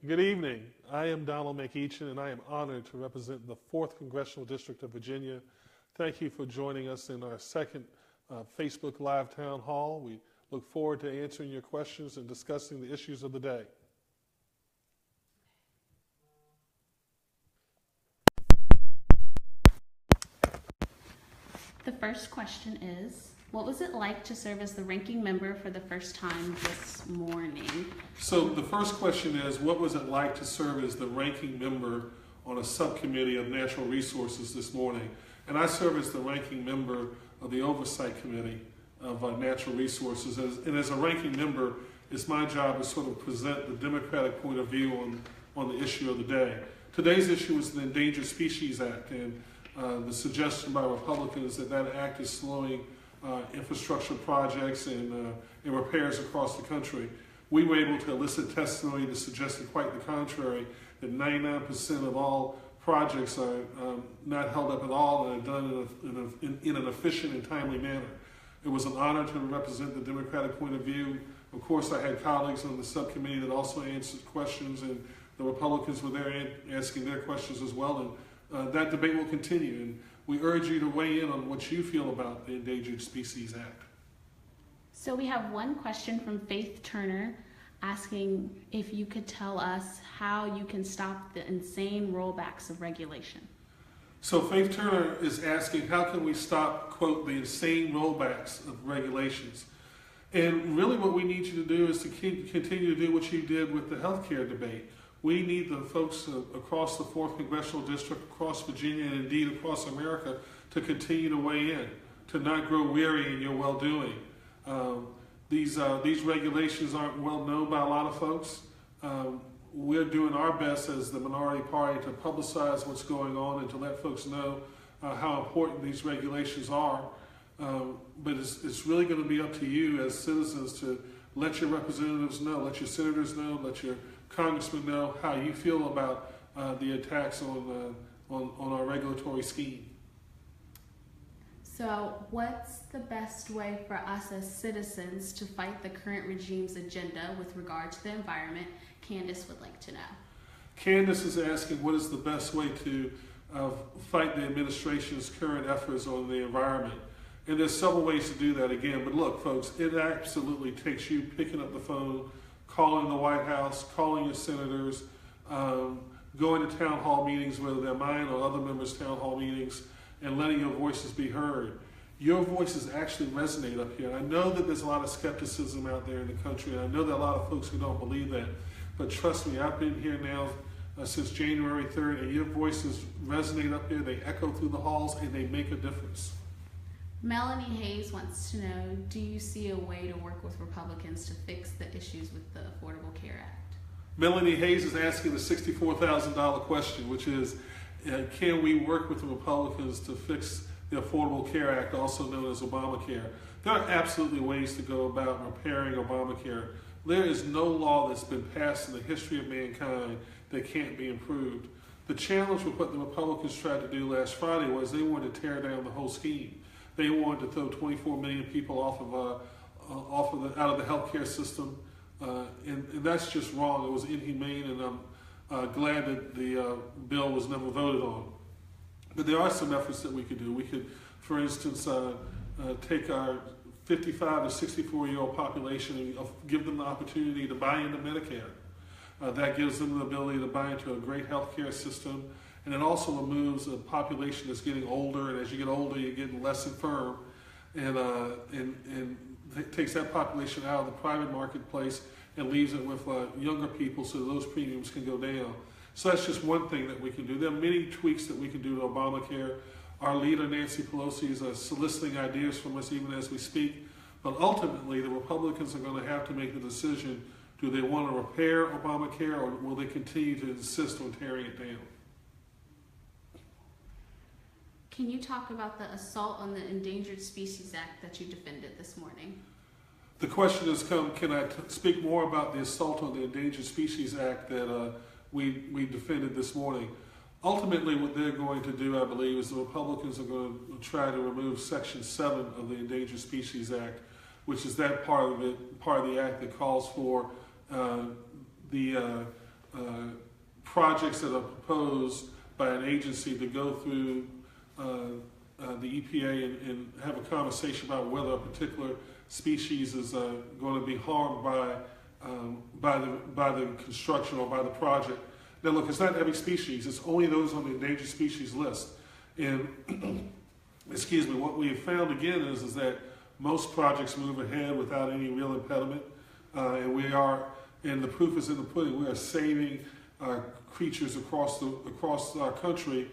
Good evening. I am Donald McEachin, and I am honored to represent the 4th Congressional District of Virginia. Thank you for joining us in our second Facebook Live Town Hall. We look forward to answering your questions and discussing the issues of the day. The first question is, what was it like to serve as the ranking member for the first time this morning? So the first question is, what was it like to serve as the ranking member on a subcommittee of natural resources this morning? And I serve as the ranking member of the Oversight Committee of Natural Resources. And as a ranking member, it's my job to sort of present the Democratic point of view on the issue of the day. Today's issue is the Endangered Species Act, and the suggestion by Republicans that that act is slowing infrastructure projects and repairs across the country. We were able to elicit testimony that suggested quite the contrary, that 99% of all projects are not held up at all and are done in an efficient and timely manner. It was an honor to represent the Democratic point of view. Of course, I had colleagues on the subcommittee that also answered questions, and the Republicans were there asking their questions as well. And that debate will continue. And we urge you to weigh in on what you feel about the Endangered Species Act. So we have one question from Faith Turner asking if you could tell us how you can stop the insane rollbacks of regulation. So Faith Turner is asking, how can we stop, quote, the insane rollbacks of regulations? And really what we need you to do is to continue to do what you did with the healthcare debate. We need the folks across the 4th Congressional District, across Virginia, and indeed across America to continue to weigh in, to not grow weary in your well-doing. These regulations aren't well known by a lot of folks. We're doing our best as the minority party to publicize what's going on and to let folks know how important these regulations are. But it's really going to be up to you as citizens to let your representatives know, let your senators know, let your congressmen know how you feel about the attacks on our regulatory scheme. So what's the best way for us as citizens to fight the current regime's agenda with regard to the environment? Candace would like to know. Candace is asking, what is the best way to fight the administration's current efforts on the environment? And there's several ways to do that again. But look, folks, it absolutely takes you picking up the phone, calling the White House, calling your senators, going to town hall meetings, whether they're mine or other members' town hall meetings, and letting your voices be heard. Your voices actually resonate up here. I know that there's a lot of skepticism out there in the country, and I know there are a lot of folks who don't believe that. But trust me, I've been here now since January 3rd, and your voices resonate up here. They echo through the halls, and they make a difference. Melanie Hayes wants to know, do you see a way to work with Republicans to fix the issues with the Affordable Care Act? Melanie Hayes is asking the $64,000 question, which is, can we work with the Republicans to fix the Affordable Care Act, also known as Obamacare? There are absolutely ways to go about repairing Obamacare. There is no law that's been passed in the history of mankind that can't be improved. The challenge with what the Republicans tried to do last Friday was they wanted to tear down the whole scheme. They wanted to throw 24 million people out of the healthcare system, and that's just wrong. It was inhumane, and I'm glad that the bill was never voted on. But there are some efforts that we could do. We could, for instance, take our 55 to 64-year-old population and give them the opportunity to buy into Medicare. That gives them the ability to buy into a great healthcare system. And it also removes a population that's getting older, and as you get older, you're getting less infirm, and it takes that population out of the private marketplace and leaves it with younger people so those premiums can go down. So that's just one thing that we can do. There are many tweaks that we can do to Obamacare. Our leader, Nancy Pelosi, is soliciting ideas from us even as we speak. But ultimately, the Republicans are going to have to make the decision, do they want to repair Obamacare, or will they continue to insist on tearing it down? Can you talk about the assault on the Endangered Species Act that you defended this morning? The question has come, can I speak more about the assault on the Endangered Species Act that we defended this morning? Ultimately, what they're going to do, I believe, is the Republicans are going to try to remove Section 7 of the Endangered Species Act, which is that part of the act that calls for the projects that are proposed by an agency to go through the EPA and have a conversation about whether a particular species is going to be harmed by the construction or by the project. Now look, it's not every species, it's only those on the endangered species list. And excuse me, what we have found again is that most projects move ahead without any real impediment. And the proof is in the pudding. We are saving creatures across our country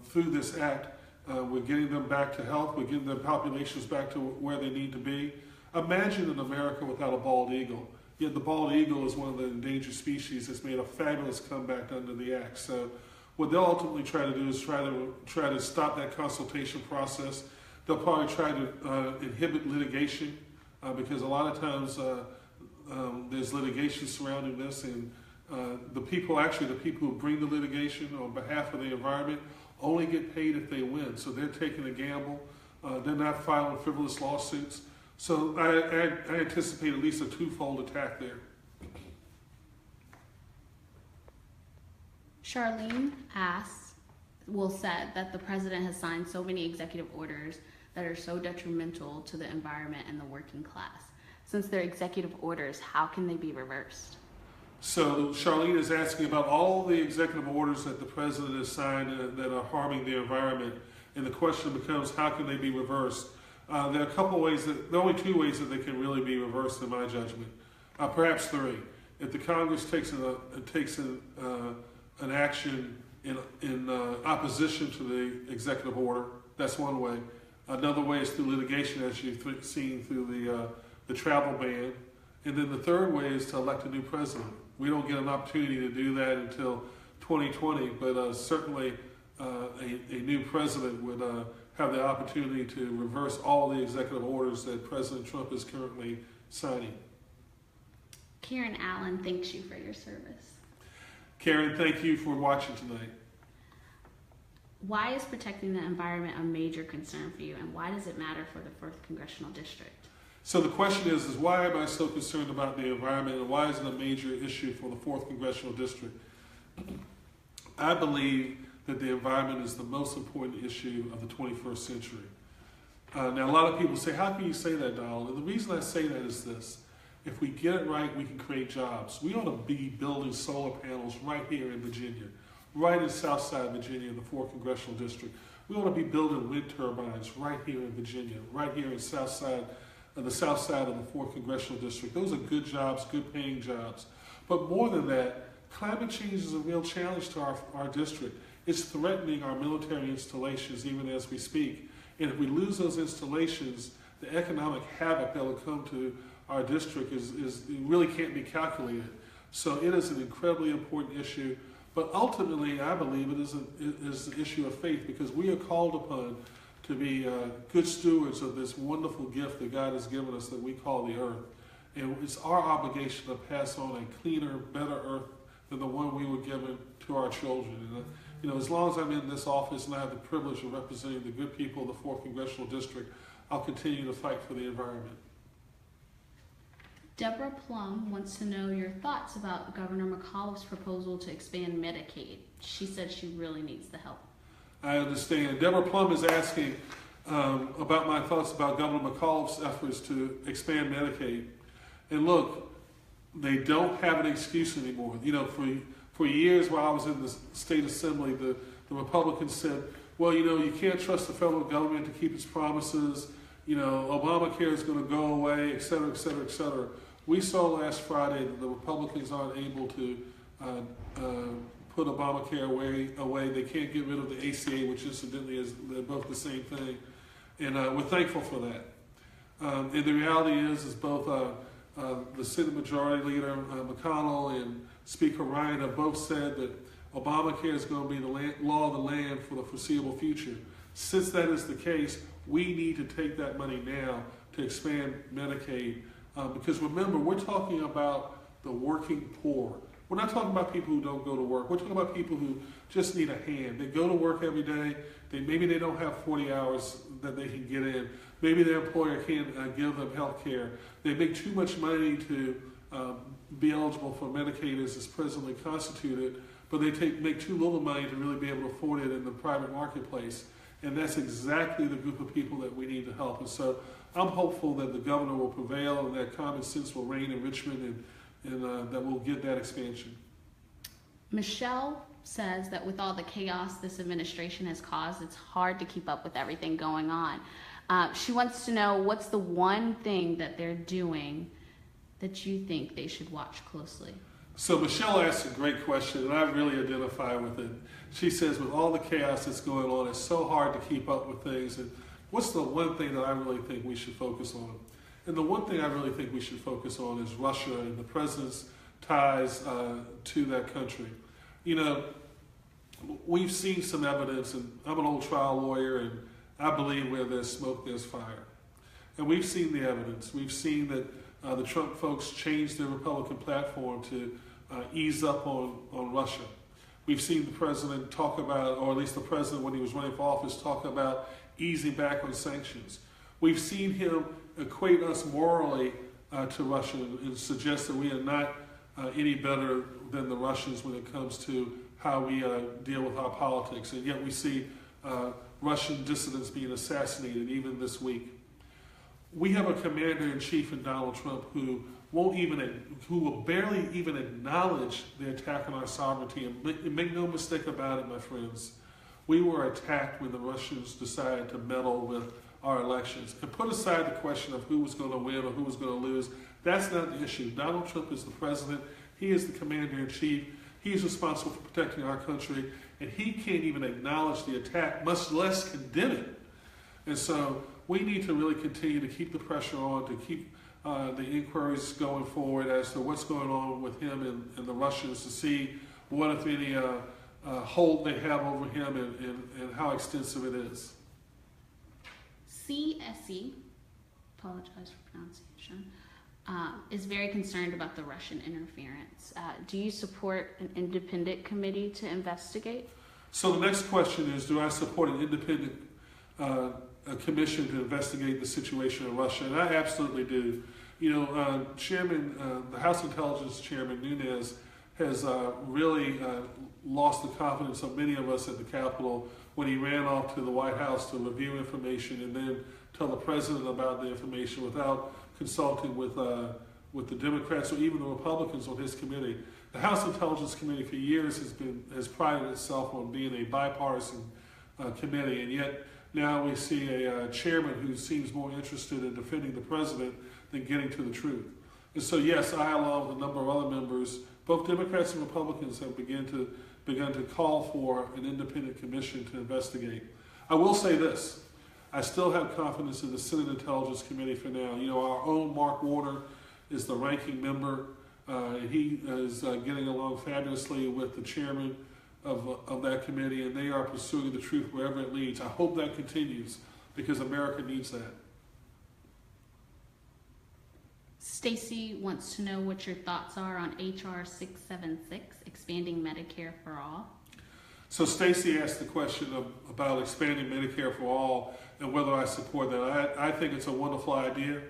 through this act. We're getting them back to health. We're getting their populations back to where they need to be. Imagine an America without a bald eagle. Yet the bald eagle is one of the endangered species that's made a fabulous comeback under the act. So what they'll ultimately try to do is try to stop that consultation process. They'll probably try to inhibit litigation because a lot of times there's litigation surrounding this, and the people who bring the litigation on behalf of the environment only get paid if they win. So they're taking a gamble. They're not filing frivolous lawsuits. So I anticipate at least a twofold attack there. Charlene said that the president has signed so many executive orders that are so detrimental to the environment and the working class. Since they're executive orders, how can they be reversed? So Charlene is asking about all the executive orders that the president has signed that are harming the environment. And the question becomes, how can they be reversed? There are a couple ways there are only two ways that they can really be reversed in my judgment. Perhaps three. If the Congress takes an action in opposition to the executive order, that's one way. Another way is through litigation, as you've seen through the travel ban. And then the third way is to elect a new president. We don't get an opportunity to do that until 2020, but certainly a new president would have the opportunity to reverse all the executive orders that President Trump is currently signing. Karen Allen thanks you for your service. Karen, thank you for watching tonight. Why is protecting the environment a major concern for you, and why does it matter for the 4th Congressional District? So the question is why am I so concerned about the environment, and why is it a major issue for the 4th Congressional District? I believe that the environment is the most important issue of the 21st century. Now, a lot of people say, how can you say that, Donald? And the reason I say that is this. If we get it right, we can create jobs. We ought to be building solar panels right here in Virginia, right in Southside Virginia in the 4th Congressional District. We ought to be building wind turbines right here in Virginia, right here in the south side of the 4th Congressional District. Those are good jobs, good paying jobs. But more than that, climate change is a real challenge to our district. It's threatening our military installations even as we speak. And if we lose those installations, the economic havoc that will come to our district it really can't be calculated. So it is an incredibly important issue. But ultimately, I believe it is an issue of faith, because we are called upon to be good stewards of this wonderful gift that God has given us that we call the earth. And it's our obligation to pass on a cleaner, better earth than the one we were given to our children. And, as long as I'm in this office and I have the privilege of representing the good people of the 4th Congressional District, I'll continue to fight for the environment. Deborah Plum wants to know your thoughts about Governor McAuliffe's proposal to expand Medicaid. She said she really needs the help. I understand. Deborah Plum is asking about my thoughts about Governor McAuliffe's efforts to expand Medicaid. And look, they don't have an excuse anymore. For years while I was in the state assembly, the Republicans said, well, you can't trust the federal government to keep its promises. Obamacare is going to go away, et cetera, et cetera, et cetera. We saw last Friday that the Republicans aren't able to put Obamacare away. They can't get rid of the ACA, which incidentally is they're both the same thing. And we're thankful for that. And the reality is both the Senate Majority Leader McConnell and Speaker Ryan have both said that Obamacare is going to be the law of the land for the foreseeable future. Since that is the case, we need to take that money now to expand Medicaid. Because remember, we're talking about the working poor. We're not talking about people who don't go to work. We're talking about people who just need a hand. They go to work every day. Maybe they don't have 40 hours that they can get in. Maybe their employer can't give them health care. They make too much money to be eligible for Medicaid as it's presently constituted, but they make too little money to really be able to afford it in the private marketplace. And that's exactly the group of people that we need to help. And so I'm hopeful that the governor will prevail and that common sense will reign in Richmond and that we'll get that expansion. Michelle says that with all the chaos this administration has caused, it's hard to keep up with everything going on. She wants to know, what's the one thing that they're doing that you think they should watch closely? So Michelle asked a great question, and I really identify with it. She says, with all the chaos that's going on, it's so hard to keep up with things. And what's the one thing that I really think we should focus on? And the one thing I really think we should focus on is Russia and the president's ties to that country. You know, we've seen some evidence, and I'm an old trial lawyer, and I believe where there's smoke, there's fire. And we've seen the evidence. We've seen that the Trump folks changed their Republican platform to ease up on Russia. We've seen the president talk about, or at least the president when he was running for office, talk about easing back on sanctions. We've seen him equate us morally to Russia and suggest that we are not any better than the Russians when it comes to how we deal with our politics. And yet we see Russian dissidents being assassinated even this week. We have a commander-in-chief in Donald Trump who will barely even acknowledge the attack on our sovereignty. And make no mistake about it, my friends, we were attacked when the Russians decided to meddle with our elections. And put aside the question of who was going to win or who was going to lose, that's not the issue. Donald Trump is the president. He is the commander-in-chief. He's responsible for protecting our country, and he can't even acknowledge the attack, much less condemn it. And so we need to really continue to keep the pressure on, to keep the inquiries going forward as to what's going on with him and the Russians, to see what, if any, hold they have over him and how extensive it is. CSE, apologize for pronunciation, is very concerned about the Russian interference. Do you support an independent committee to investigate? So the next question is, do I support an independent commission to investigate the situation in Russia? And I absolutely do. You know, the House Intelligence Chairman Nunes has really lost the confidence of many of us at the Capitol when he ran off to the White House to review information and then tell the president about the information without consulting with the Democrats or even the Republicans on his committee. The House Intelligence Committee for years has prided itself on being a bipartisan committee, and yet now we see a chairman who seems more interested in defending the president than getting to the truth. And so yes, I, along with a number of other members, both Democrats and Republicans, have begun to call for an independent commission to investigate. I will say this. I still have confidence in the Senate Intelligence Committee for now. You know, our own Mark Warner is the ranking member. He is getting along fabulously with the chairman of that committee, and they are pursuing the truth wherever it leads. I hope that continues because America needs that. Stacy wants to know what your thoughts are on HR 676, expanding Medicare for all. So Stacy asked the question about expanding Medicare for all and whether I support that. I think it's a wonderful idea.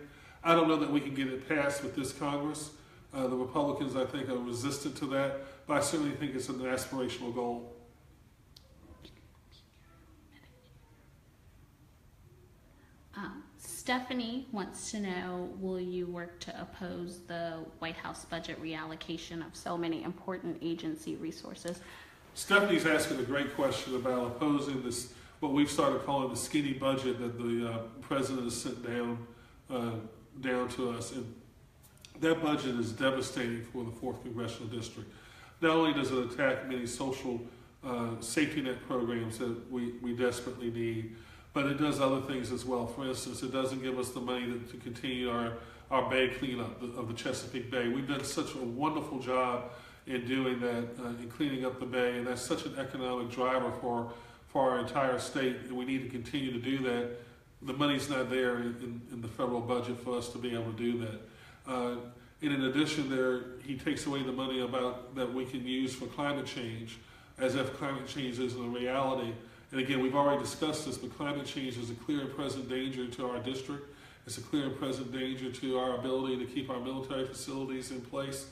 I don't know that we can get it passed with this Congress. The Republicans, I think, are resistant to that, but I certainly think it's an aspirational goal. Stephanie wants to know, will you work to oppose the White House budget reallocation of so many important agency resources? Stephanie's asking a great question about opposing this, what we've started calling the skinny budget that the president has sent down to us. And that budget is devastating for the 4th Congressional District. Not only does it attack many social safety net programs that we desperately need, but it does other things as well. For instance, it doesn't give us the money to continue our bay cleanup of the Chesapeake Bay. We've done such a wonderful job in doing that, in cleaning up the bay, and that's such an economic driver for our entire state, and we need to continue to do that. The money's not there in the federal budget for us to be able to do that. And in addition, he takes away the money that we can use for climate change, as if climate change isn't a reality. And again, we've already discussed this, but climate change is a clear and present danger to our district, It's a clear and present danger to our ability to keep our military facilities in place,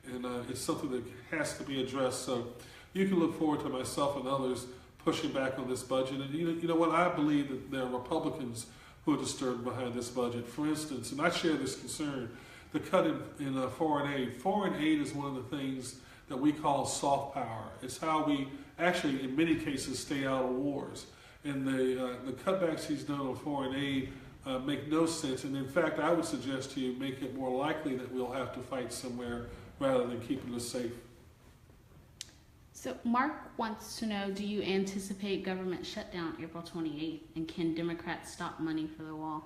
and it's something that has to be addressed. So you can look forward to myself and others pushing back on this budget. And you know what? I believe that there are Republicans who are disturbed behind this budget. For instance, and I share this concern, the cut in foreign aid. Foreign aid is one of the things that we call soft power. It's how we actually, in many cases, stay out of wars. And the cutbacks he's done on foreign aid make no sense. And in fact, I would suggest to you, make it more likely that we'll have to fight somewhere rather than keeping us safe. So Mark wants to know, do you anticipate government shutdown April 28th, and can Democrats stop money for the wall?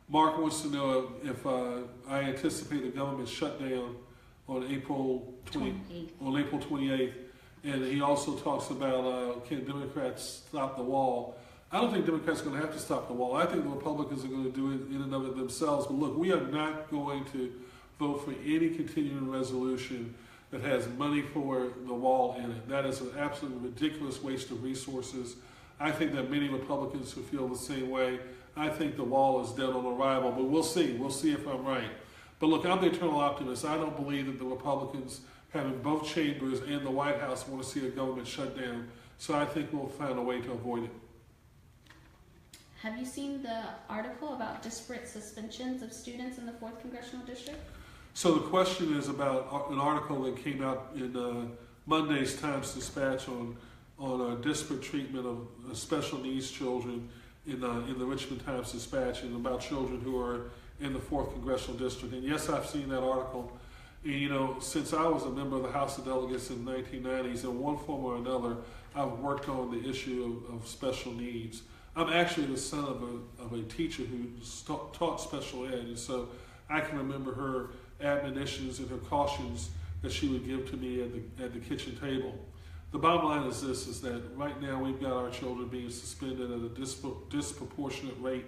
Mark wants to know if I anticipate a government shutdown on April 28th. And he also talks about can Democrats stop the wall. I don't think Democrats are going to have to stop the wall. I think the Republicans are going to do it in and of it themselves. But look, we are not going to vote for any continuing resolution that has money for the wall in it. That is an absolutely ridiculous waste of resources. I think that many Republicans who feel the same way. I think the wall is dead on arrival, but we'll see. We'll see if I'm right. But look, I'm the eternal optimist. I don't believe that the Republicans, having both chambers and the White House, want to see a government shutdown. So I think we'll find a way to avoid it. Have you seen the article about disparate suspensions of students in the 4th Congressional District? So the question is about an article that came out in Monday's Times-Dispatch on disparate treatment of special needs children in the Richmond Times-Dispatch, and about children who are in the 4th Congressional District. And yes, I've seen that article. And, you know, since I was a member of the House of Delegates in the 1990s, in one form or another, I've worked on the issue of special needs. I'm actually the son of a teacher who taught special ed, and so I can remember her admonitions and her cautions that she would give to me at the kitchen table. The bottom line is this, is that right now we've got our children being suspended at a disproportionate rate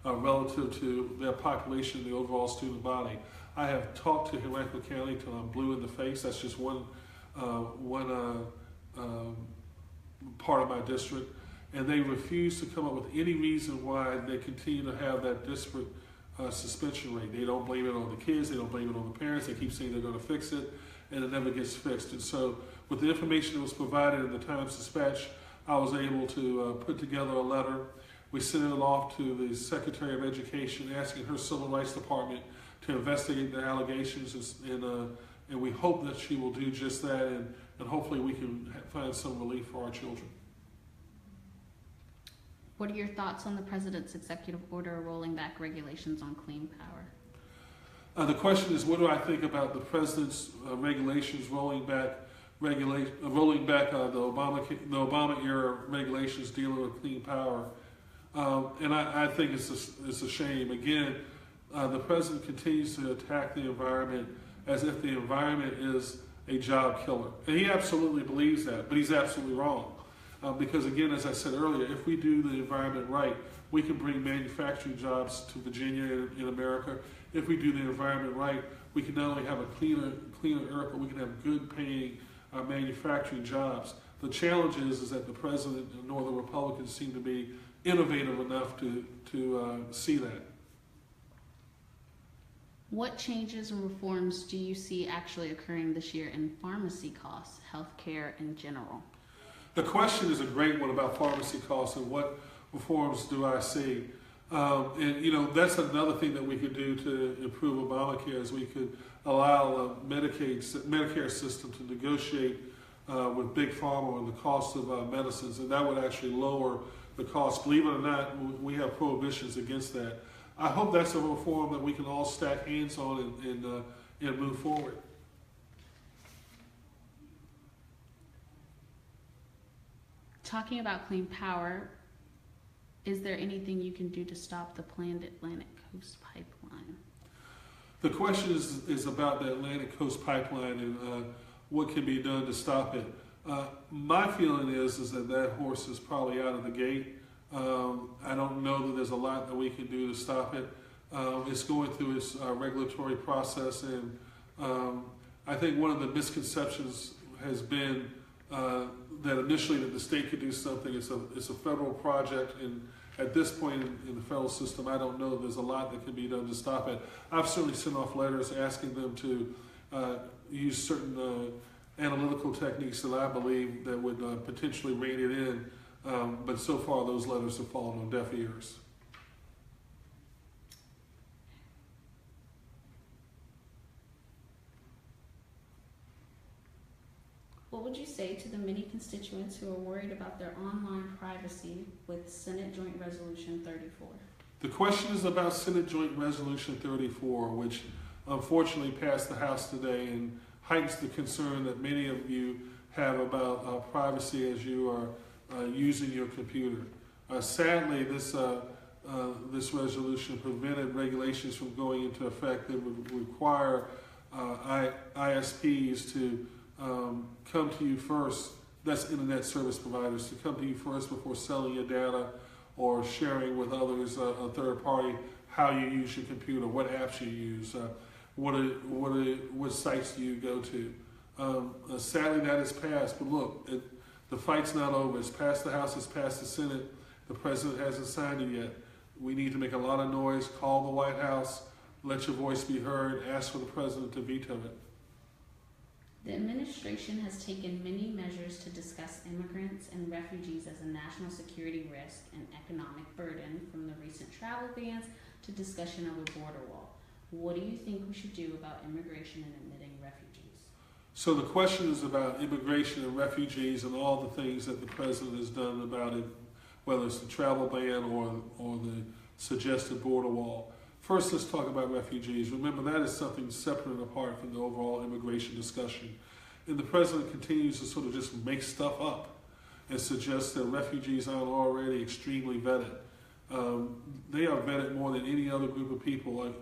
relative to their population, the overall student body. I have talked to Henrico County till I'm blue in the face. That's just one part of my district. And they refuse to come up with any reason why they continue to have that disparate suspension rate. They don't blame it on the kids, they don't blame it on the parents, they keep saying they're going to fix it, and it never gets fixed. And so with the information that was provided in the Times-Dispatch, I was able to put together a letter. We sent it off to the Secretary of Education, asking her Civil Rights Department to investigate the allegations, and we hope that she will do just that, and hopefully we can find some relief for our children. What are your thoughts on the President's executive order rolling back regulations on clean power? The question is, what do I think about the President's regulations rolling back the Obama era regulations dealing with clean power? And I think it's a shame. Again, the President continues to attack the environment as if the environment is a job killer. And he absolutely believes that, but he's absolutely wrong. Because again, as I said earlier, if we do the environment right, we can bring manufacturing jobs to Virginia in America. If we do the environment right, we can not only have a cleaner earth, but we can have good paying manufacturing jobs. The challenge is that the President nor the Republicans seem to be innovative enough to see that. What changes and reforms do you see actually occurring this year in pharmacy costs, healthcare in general? The question is a great one about pharmacy costs and what reforms do I see. And you know, that's another thing that we could do to improve Obamacare, is we could allow the Medicare system to negotiate with Big Pharma on the cost of medicines, and that would actually lower the cost. Believe it or not, we have prohibitions against that. I hope that's a reform that we can all stack hands on and move forward. Talking about clean power, is there anything you can do to stop the planned Atlantic Coast Pipeline? The question is about the Atlantic Coast Pipeline and what can be done to stop it. My feeling is that horse is probably out of the gate. I don't know that there's a lot that we can do to stop it. It's going through its regulatory process, and I think one of the misconceptions has been that initially that the state could do something. It's a federal project, and at this point in the federal system, I don't know there's a lot that can be done to stop it. I've certainly sent off letters asking them to use certain analytical techniques that I believe that would potentially rein it in, but so far those letters have fallen on deaf ears. What would you say to the many constituents who are worried about their online privacy with Senate Joint Resolution 34? The question is about Senate Joint Resolution 34, which unfortunately passed the House today and heightens the concern that many of you have about privacy as you are using your computer. Sadly, this resolution prevented regulations from going into effect that would require ISPs to come to you first, that's internet service providers, to come to you first before selling your data or sharing with others, a third party, how you use your computer, what apps you use, what sites do you go to. Sadly, that has passed, but look, the fight's not over. It's passed the House, it's passed the Senate. The President hasn't signed it yet. We need to make a lot of noise, call the White House, let your voice be heard, ask for the President to veto it. The administration has taken many measures to discuss immigrants and refugees as a national security risk and economic burden, from the recent travel bans to discussion of a border wall. What do you think we should do about immigration and admitting refugees? So the question is about immigration and refugees and all the things that the President has done about it, whether it's the travel ban or the suggested border wall. First, let's talk about refugees. Remember, that is something separate and apart from the overall immigration discussion. And the President continues to sort of just make stuff up and suggest that refugees aren't already extremely vetted. They are vetted more than any other group of people.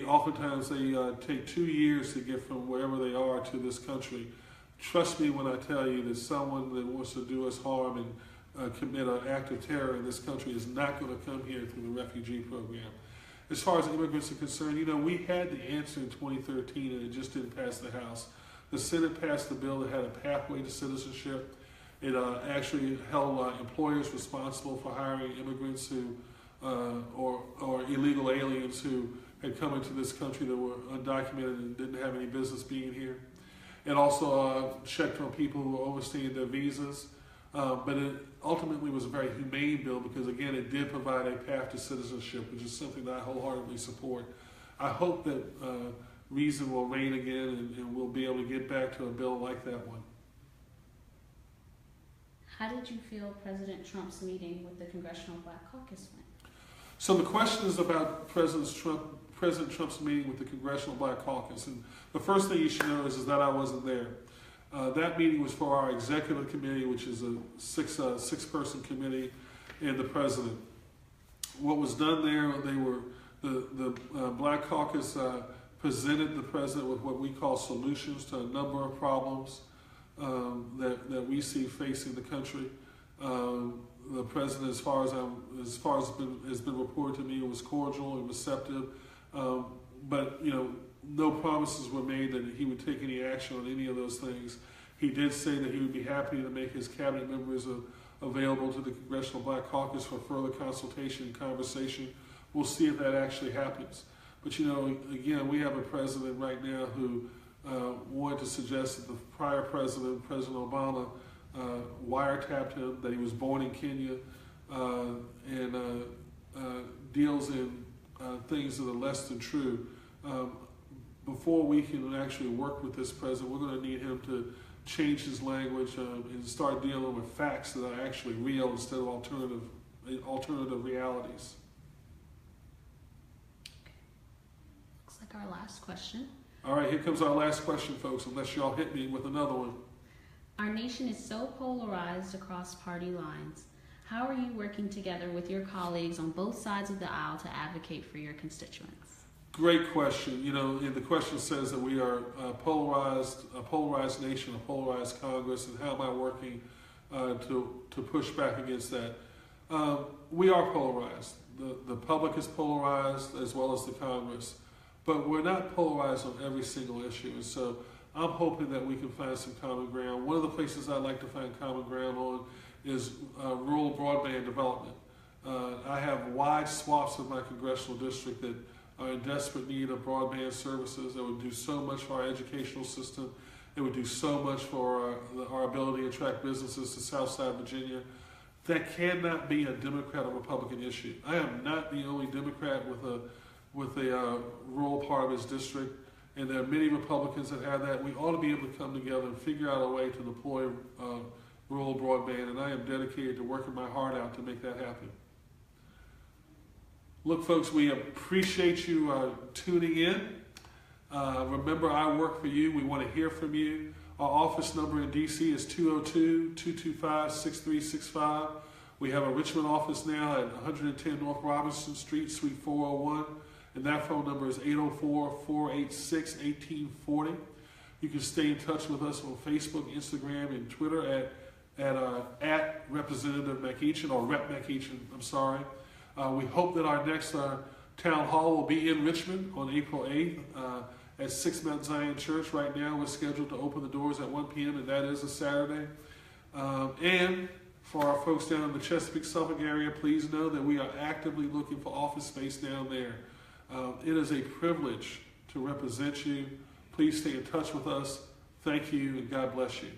Oftentimes they take 2 years to get from wherever they are to this country. Trust me when I tell you that someone that wants to do us harm and commit an act of terror in this country is not going to come here through the refugee program. As far as immigrants are concerned, we had the answer in 2013 and it just didn't pass the House. The Senate passed a bill that had a pathway to citizenship. It actually held employers responsible for hiring immigrants who, or illegal aliens who had come into this country that were undocumented and didn't have any business being here. It also checked on people who were overstaying their visas. But it ultimately was a very humane bill because, again, it did provide a path to citizenship, which is something that I wholeheartedly support. I hope that reason will reign again and we'll be able to get back to a bill like that one. How did you feel President Trump's meeting with the Congressional Black Caucus went? So the question is about President Trump's meeting with the Congressional Black Caucus. And the first thing you should know is that I wasn't there. That meeting was for our executive committee, which is a six-person committee, and the president. What was done there, the Black Caucus presented the president with what we call solutions to a number of problems that we see facing the country. The president, as far as has been reported to me, was cordial and receptive, but no promises were made that he would take any action on any of those things. He did say that he would be happy to make his cabinet members available to the Congressional Black Caucus for further consultation and conversation. We'll see if that actually happens. But again, we have a president right now who wanted to suggest that the prior president, President Obama, wiretapped him, that he was born in Kenya, and deals in things that are less than true. Before we can actually work with this president, we're going to need him to change his language and start dealing with facts that are actually real instead of alternative realities. Looks like our last question. All right, here comes our last question, folks, unless y'all hit me with another one. Our nation is so polarized across party lines. How are you working together with your colleagues on both sides of the aisle to advocate for your constituents? Great question. And the question says that we are a polarized nation, a polarized Congress, and how am I working to push back against that? We are polarized. The public is polarized as well as the Congress, but we're not polarized on every single issue. And so I'm hoping that we can find some common ground. One of the places I'd like to find common ground on is rural broadband development. I have wide swaths of my congressional district that are in desperate need of broadband services. That would do so much for our educational system. It would do so much for our ability to attract businesses to Southside Virginia. That cannot be a Democrat or Republican issue. I am not the only Democrat with a rural part of his district, and there are many Republicans that have that. We ought to be able to come together and figure out a way to deploy rural broadband, and I am dedicated to working my heart out to make that happen. Look, folks, we appreciate you tuning in. Remember, I work for you. We want to hear from you. Our office number in D.C. is 202-225-6365. We have a Richmond office now at 110 North Robinson Street, Suite 401, and that phone number is 804-486-1840. You can stay in touch with us on Facebook, Instagram, and Twitter at Representative McEachin, or Rep McEachin, I'm sorry. We hope that our next town hall will be in Richmond on April 8th at 6 Mount Zion Church. Right now we're scheduled to open the doors at 1 p.m. and that is a Saturday. And for our folks down in the Chesapeake, Suffolk area, please know that we are actively looking for office space down there. It is a privilege to represent you. Please stay in touch with us. Thank you, and God bless you.